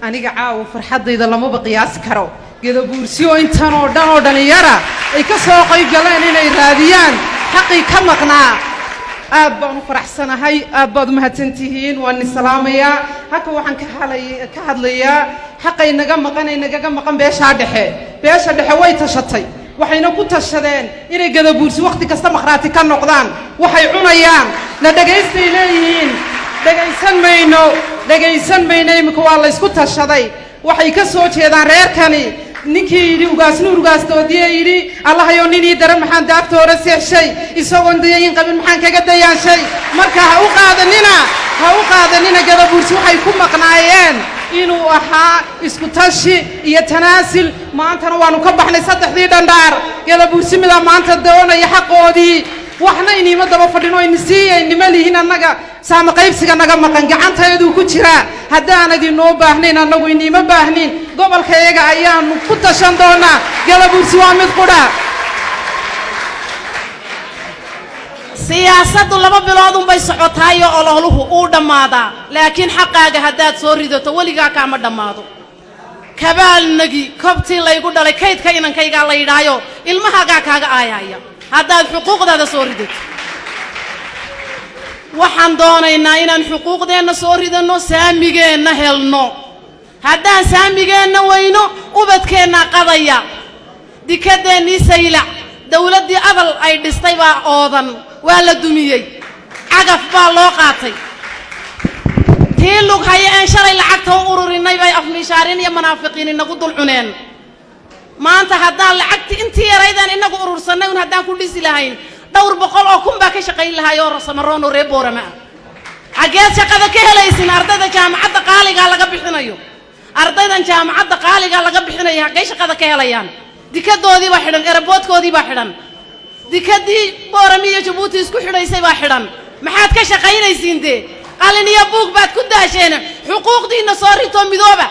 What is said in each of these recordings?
aniga caawa farxadayda lama qiyaas karo gadabuursiyo intan oo dhan oo dhalinyara ay ka soo qayb galeen inay raadiyaan xaqii ka maqnaa aad baan u faraxsanahay aad baad u mahadsantihiin waan salaamayaa halka waxaan ka hadlayaa xaqay naga maqan beesha dhexe way tashatay waxayna ku tashadeen inay gadabuursi waqti kasta maqraati ka noqdaan waxay cunayaan la dhageystay leeyihiin dhageysan mayno imika waa la isku tashaday waxay ka soo jeedaan reerkani ninkii yidhi ugaasnuurugaastoodii yidhi allahayow ninii daran maxaan daafta hore seexshay isagoon dayayin qabin maxaan kaga dayaanshay marka ha u qaadanina gadabuursi waxay ku maqnaayeen inuu ahaa isku tashi iyo tanaasil maantana waanu ka baxnay saddexdii dhandhaar gadabuursi midaa maanta doonaya xaqoodii waxna inima daba fadhino inima lihin annaga saama qaybsiga naga maqan gacanteedu ku jira haddaanad inoo baahnayn annagu inima baahnin gobolkayaga ayaanu ku tashan doonaa gadabuursi waa mid qudha siyaasaddu 2 bilood unbay socotaayo ololuhu uu dhammaadaa laakiin xaqaaga haddaad soo ridato weligaa kaama dhammaado kabaalnagi kobtii laygu dhalay kaydka inankaygaa la yidhaayo ilmahaagaa kaaga aayaya haddaad xuquuqdaada soo ridato waxaan doonaynaa inaan xuquuqdeenna soo ridanno saamigeenna helno haddaan saamigeenna weyno ubadkeenna qadaya dikadeennii saylac dawladdii adal ay dhistay baa oodan waa la dumiyey cagaf baa loo qaatay tii lug haya aan shalay lacagta u ururinay bay afmiishaarin iyo munaafiqiin inagu dul cuneen maanta haddaan lacagti intii yaraydan inagu urursanay un haddaan ku dhisi lahayn dhowr boqol oo kun baa ka shaqayn lahaayoo rasamaroon oo reer boorama xageed shaqada ka helaysin ardayda jaamacadda qaaliga laga bixinayo ardaydan jaamacadda qaaliga laga bixinayo xagee shaqada ka helayaan dikadoodii baa xidhan eraboodkoodii baa xidhan dikadii boorama iyo jabuuti isku xidhaysay baa xidhan maxaad ka shaqaynaysiin dee qalin iyo buug baad ku daasheen xuquuqdiina soo rito midooba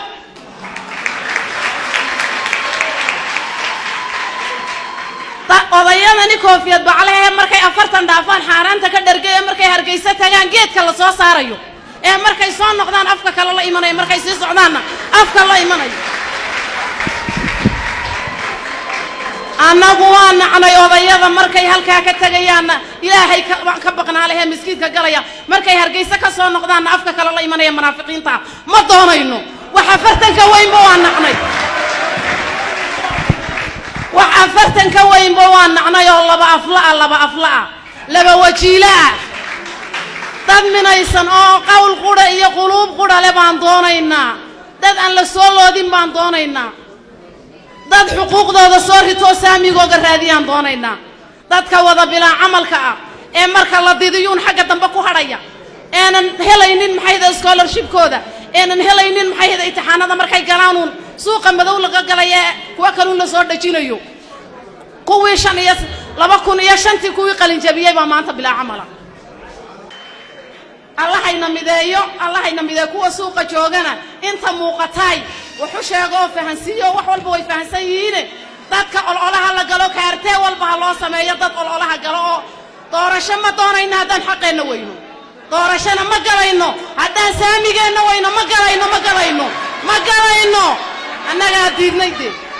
odayadani koofiyad baclaha markay 40 dhaafaan xaaraanta ka dhargay markay hargeysa tagaan geedka la soo saarayo markay soo noqdaan afka kale la imanay markay sii socdaanna afka la imanay anagu waan nacnay odayada markay halka ka tagayaana ilaahay ka baqnaalehe miskiidka galaya markay hargeysa ka soo noqdaanna afka kale la imanay munaafiqiinta ma doonayno waxa fartanka weynba waan nacnay وعفرتن كوين بوان نعنايو لبا أفلاء لبا وجيلاء داد من أيسان قول قودا إيا قلوب قودا لبان دونينا داد أن لسولو دين بان دونينا داد حقوق دا صوري تو سامي غوغر راديان دونينا داد كوضا بلا عمل كا مركا لديديون حقا دنبكو هرايا هلاينين محايدا سكولرشيب كودا هلاينين محايدا اتحانا دا مركاي قلانون suuqa madow laga galay kuwa kale la soo dhajinayo kuwii 2005 kuwii qalin jabiyay baa maanta bilaa amala Allah hayna mideeyo kuwa suuqa joogana inta muuqatay wuxuu sheego fahansiyo wax walba way fahansan yihiin dadka ololaha la galo kaartee walba loo sameeyo dad ololaha galo doorasho ma doonayna haddaan xaqeena weyno doorashana ma galayno haddaan saamigeena weyno ma galayno annaga diidnayde